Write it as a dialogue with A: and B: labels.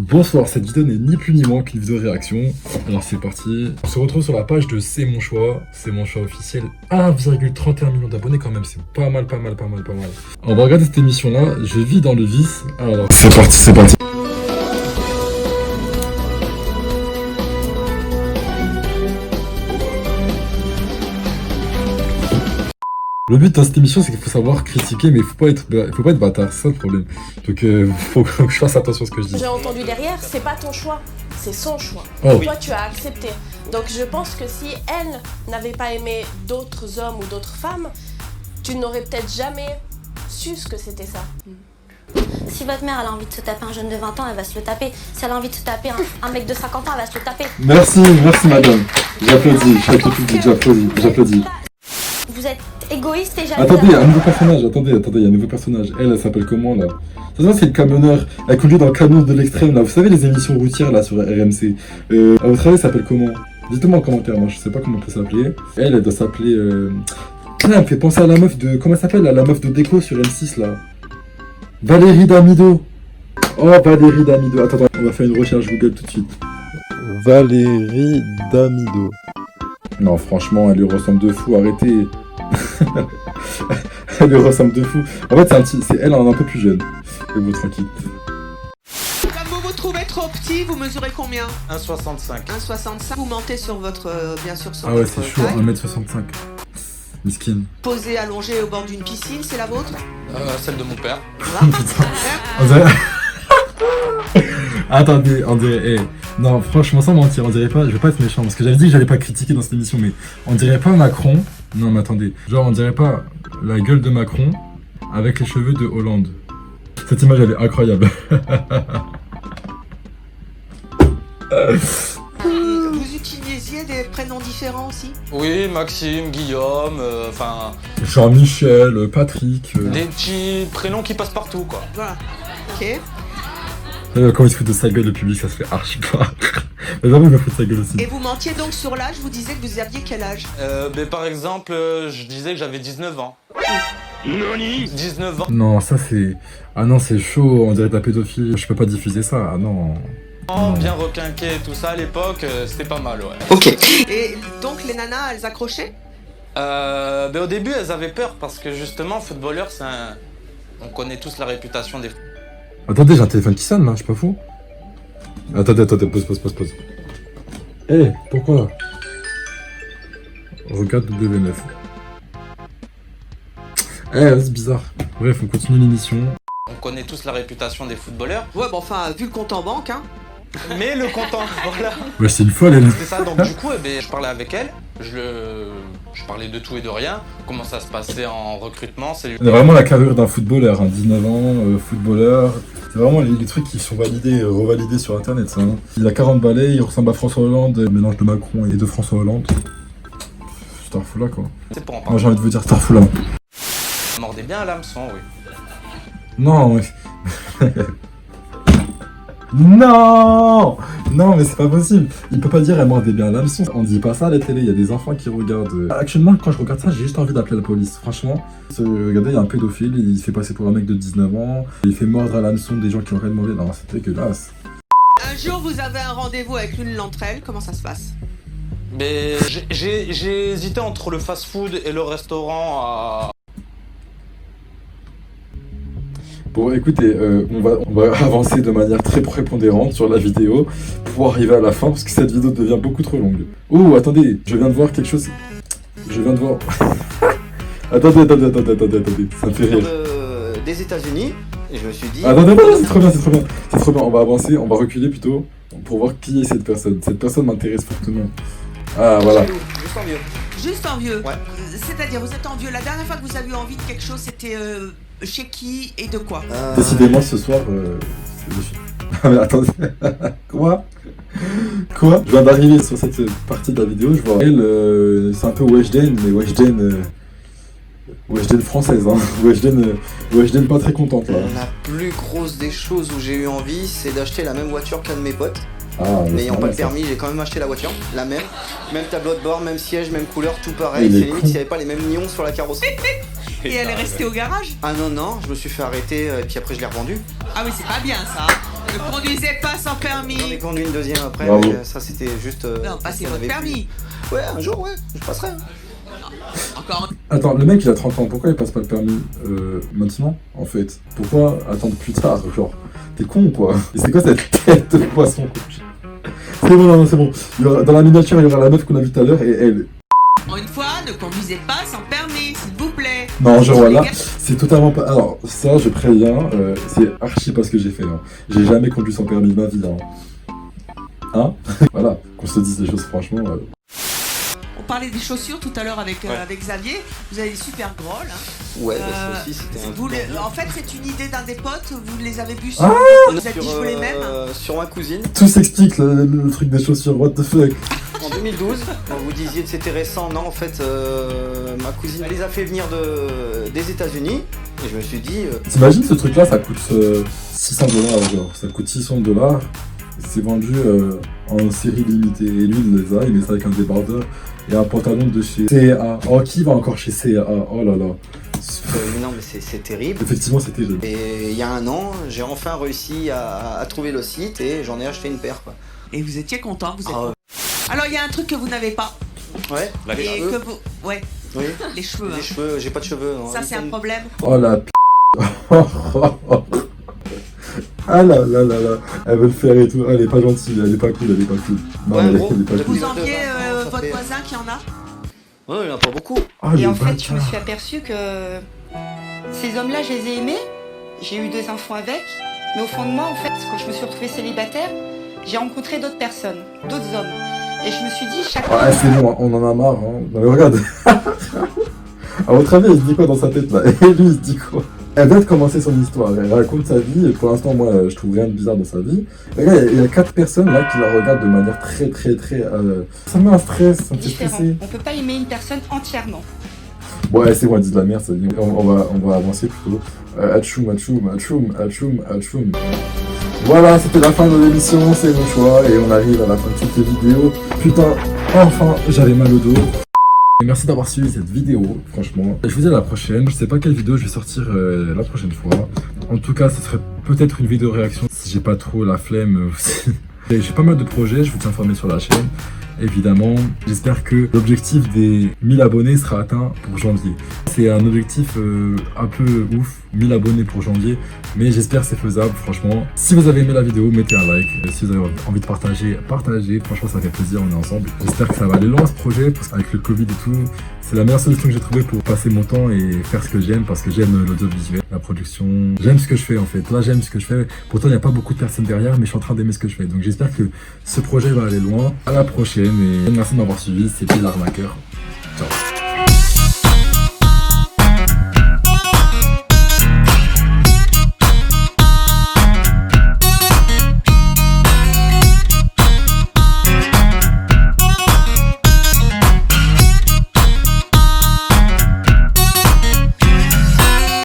A: Bonsoir, cette vidéo n'est ni plus ni moins qu'une vidéo réaction. Alors c'est parti. On se retrouve sur la page de C'est mon choix. C'est mon choix officiel. 1,31 million d'abonnés quand même. C'est pas mal. On va regarder cette émission là. Je vis dans le vice. Alors c'est parti. Le but dans cette émission, c'est qu'il faut savoir critiquer, mais il faut pas être bâtard, c'est ça le problème. Donc faut que je fasse attention à ce que je dis.
B: J'ai entendu derrière, c'est pas ton choix, c'est son choix.
A: Oh.
B: Toi, tu as accepté. Donc je pense que si elle n'avait pas aimé d'autres hommes ou d'autres femmes, tu n'aurais peut-être jamais su ce que c'était ça.
C: Si votre mère elle a envie de se taper un jeune de 20 ans, elle va se le taper. Si elle a envie de se taper un mec de 50 ans, elle va se le taper.
A: Merci madame. J'applaudis, j'applaudis.
C: Vous êtes égoïste et jaloux.
A: Attendez, un nouveau personnage, il y a un nouveau personnage. Elle s'appelle comment là? Ça c'est le camionneur. Elle conduit dans le camion de l'extrême là. Vous savez les émissions routières là sur RMC. À votre avis, elle s'appelle comment? Dites-moi en commentaire, moi je sais pas comment on peut s'appeler. Elle doit s'appeler. Elle me fait penser à la meuf de. Comment elle s'appelle là? La meuf de Déco sur M6 là. Valérie Damido. Oh, Valérie Damido. Attends, on va faire une recherche Google tout de suite. Valérie Damido. Non, franchement, elle lui ressemble de fou, arrêtez. Elle lui ressemble de fou. En fait, c'est elle un peu plus jeune. Mais bon, tranquille.
D: Comme vous vous trouvez trop petit, vous mesurez combien?
E: 1,65.
D: 1,65. Vous mentez sur votre, bien sûr, sur
A: Ah ouais,
D: votre
A: c'est chaud,
D: taille.
A: 1m65. Miskin.
D: Posé allongé au bord d'une piscine, c'est la vôtre?
E: Celle de mon père.
D: Voilà.
A: On dirait... Attendez, on dirait... Non, franchement, sans mentir, on dirait pas... Je vais pas être méchant, parce que j'avais dit que j'allais pas critiquer dans cette émission, mais on dirait pas Macron... Non, mais attendez. Genre, on dirait pas la gueule de Macron avec les cheveux de Hollande. Cette image, elle est incroyable.
D: Vous utilisiez des prénoms différents aussi?
E: Oui, Maxime, Guillaume, enfin...
A: Jean-Michel, Patrick...
E: des petits prénoms qui passent partout, quoi.
D: Voilà. Ok.
A: Quand il se fout de sa gueule, le public, ça se fait archi pas. Mais jamais il me fout de sa gueule aussi.
D: Et vous mentiez donc sur l'âge, vous disiez que vous aviez quel âge?
E: Par exemple, je disais que j'avais 19 ans. 19 ans.
A: Non, ça c'est... Ah non, c'est chaud, on dirait de la pédophilie. Je peux pas diffuser ça, ah non.
E: Bien requinqué et tout ça à l'époque, c'était pas mal, ouais.
D: Ok. Et donc les nanas, elles accrochaient?
E: Au début, elles avaient peur parce que justement, footballeur, c'est un... On connaît tous la réputation des...
A: Attendez, j'ai un téléphone qui sonne là, je suis pas fou. Attendez, pause. Pourquoi? Regarde W9. C'est bizarre. Bref, on continue l'émission.
E: On connaît tous la réputation des footballeurs.
D: Ouais, bon enfin, vu le compte en banque, hein.
E: Mais le content, voilà.
A: Ouais, c'est une folle elle.
E: C'est ça, donc du coup, je parlais avec elle, je parlais de tout et de rien, comment ça se passait en recrutement, c'est...
A: On a vraiment la carrure d'un footballeur, 19 ans, footballeur. C'est vraiment les trucs qui sont validés, revalidés sur internet ça. Hein. Il a 40 balais, il ressemble à François Hollande, mélange de Macron et de François Hollande. Starfoula quoi.
E: C'est pour en
A: Moi
E: parler.
A: j'ai envie de vous dire Starfoula.
E: Mordait bien à l'hameçon, oui.
A: Non, mais... Non, mais c'est pas possible. Il peut pas dire elle mordait bien l'hameçon. On dit pas ça à la télé, il y a des enfants qui regardent. Actuellement, quand je regarde ça, j'ai juste envie d'appeler la police. Franchement, regardez, il y a un pédophile, il se fait passer pour un mec de 19 ans, il fait mordre à l'hameçon des gens qui ont rien demandé. Non, c'est dégueulasse.
D: Un jour, vous avez un rendez-vous avec l'une d'entre elles, comment ça se passe?
E: Mais j'ai hésité entre le fast-food et le restaurant à...
A: Bon, écoutez, on va avancer de manière très prépondérante sur la vidéo pour arriver à la fin parce que cette vidéo devient beaucoup trop longue. Oh, attendez, je viens de voir quelque chose. Attendez, ça me fait rire.
F: Des États-Unis et je me suis dit.
A: Attendez, c'est trop bien. On va avancer, on va reculer plutôt pour voir qui est cette personne. Cette personne m'intéresse fortement. Ah, voilà.
F: Juste en vieux.
D: Juste en vieux?
F: Ouais.
D: C'est-à-dire, vous êtes en vieux. La dernière fois que vous avez eu envie de quelque chose, c'était chez qui et de quoi?
A: Décidément, ce soir, Ah, mais attendez. Quoi? Je viens d'arriver sur cette partie de la vidéo, je vois elle, c'est un peu Weshden, mais Weshden française, hein. Weshden pas très contente là.
F: La plus grosse des choses où j'ai eu envie, c'est d'acheter la même voiture qu'un de mes potes.
A: Ah,
F: N'ayant pas le
A: ça.
F: permis, j'ai quand même acheté la voiture, la même. Même tableau de bord, même siège, même couleur, tout pareil.
A: Il
F: C'est
A: est
F: limite
A: con.
F: s'il n'y avait pas les mêmes nions sur la carrosserie.
D: Et elle est restée au garage?
F: Ah non, je me suis fait arrêter et puis après je l'ai revendu.
D: Ah oui, c'est pas bien ça. Ne conduisez pas sans
F: J'en ai
D: permis.
F: conduit une deuxième après,
A: Bravo.
F: mais ça c'était juste.
D: Non, passez
F: on
D: votre
F: avait
D: permis.
F: plus. Ouais, un jour, ouais, je passerai.
D: Encore
A: Attends, le mec il a 30 ans, pourquoi il passe pas le permis maintenant en fait? Pourquoi attendre plus tard? Genre, t'es con ou quoi? Et c'est quoi cette tête de poisson? C'est bon, non, c'est bon. Dans la miniature, il y aura la meuf qu'on a vue tout à l'heure et elle.
D: une fois, ne conduisez pas sans permis, s'il vous plaît.
A: Non, je vois
D: Les
A: là,
D: gars-
A: c'est totalement pas. Alors, ça, je préviens, c'est archi pas ce que j'ai fait. Hein. J'ai jamais conduit sans permis de ma vie. Hein, voilà, qu'on se dise les choses franchement.
D: On parlait des chaussures tout à l'heure avec,
F: Ouais.
D: avec Xavier. Vous avez des super grolles. Hein.
F: Ouais, bah, ça aussi c'était un.
D: En fait, c'est une idée d'un des potes. Vous les avez vus sur.
A: Ah
D: vous êtes dit, je veux les mêmes.
F: Sur ma cousine,
A: Tout s'explique, le truc des chaussures, what the fuck.
F: en 2012, quand vous disiez que c'était récent, non, en fait, ma cousine elle les a fait venir des États-Unis, et je me suis dit,
A: T'imagines ce truc là, ça coûte 600 $, genre, ça coûte 600 $, c'est vendu en série limitée, et lui il les a, il met ça avec un débardeur et un pantalon de chez CA. Oh, qui va encore chez CA? Oh là là.
F: non, mais c'est terrible.
A: Effectivement, c'est terrible.
F: Et il y a un an, j'ai enfin réussi à trouver le site et j'en ai acheté une paire, quoi.
D: Et vous étiez content. Vous êtes...
F: Ah,
D: Alors, il y a un truc que vous n'avez pas.
F: ouais, les
D: Et
F: cheveux.
D: que vous. Ouais,
F: Oui,
D: les cheveux.
F: les
D: hein.
F: cheveux, j'ai pas de cheveux. Non.
D: Ça, c'est un problème.
A: Oh la p. Ah là là là là. Elle veut le faire et tout. Elle est pas gentille, elle est pas cool, elle est pas cool. Non,
F: Ouais,
A: elle,
F: gros,
A: elle est pas
F: depuis-
A: cool.
D: Vous enviez
F: ça
D: votre
F: fait-
D: voisin qui en a?
F: Ouais, il y en a pas beaucoup.
A: Ah,
G: Et
A: le
G: en fait, je me
A: bâtard.
G: suis aperçue que ces hommes-là, je les ai aimés. J'ai eu 2 enfants avec. Mais au fond de moi, en fait, quand je me suis retrouvée célibataire, j'ai rencontré d'autres personnes, d'autres hommes. Et je me suis dit, chaque
A: Ah, c'est bon, on en a marre. Hein. Non, mais regarde. À votre avis, elle se dit quoi dans sa tête là? Et lui, il se dit quoi? Elle vient de commencer son histoire. Elle raconte sa vie. Et pour l'instant, moi, je trouve rien de bizarre dans sa vie. Et regarde, il y a 4 personnes là qui la regardent de manière très. Ça me met un stress, ça me fait
G: différents.
A: stresser.
G: On peut pas aimer une personne entièrement.
A: Ouais, c'est bon, elle dit de la merde. Ça dit. On va avancer plutôt. Atchoum. Voilà, c'était la fin de l'émission, c'est mon choix, et on arrive à la fin de cette vidéo. Putain, enfin, j'avais mal au dos. Et merci d'avoir suivi cette vidéo, franchement. Je vous dis à la prochaine, je sais pas quelle vidéo je vais sortir la prochaine fois. En tout cas, ce serait peut-être une vidéo réaction si j'ai pas trop la flemme aussi. Et j'ai pas mal de projets, je vous tiens informé sur la chaîne. Évidemment, j'espère que l'objectif des 1000 abonnés sera atteint pour janvier. C'est un objectif un peu ouf, 1000 abonnés pour janvier, mais j'espère que c'est faisable, franchement. Si vous avez aimé la vidéo, mettez un like. Si vous avez envie de partager, partagez. Franchement, ça fait plaisir, on est ensemble. J'espère que ça va aller loin ce projet, parce qu'avec le Covid et tout, c'est la meilleure solution que j'ai trouvée pour passer mon temps et faire ce que j'aime, parce que j'aime l'audiovisuel, la production. J'aime ce que je fais en fait. Là, j'aime ce que je fais. Pourtant, il n'y a pas beaucoup de personnes derrière, mais je suis en train d'aimer ce que je fais. Donc j'espère que ce projet va aller loin. À la prochaine et merci de m'avoir suivi. C'était l'arnaqueur.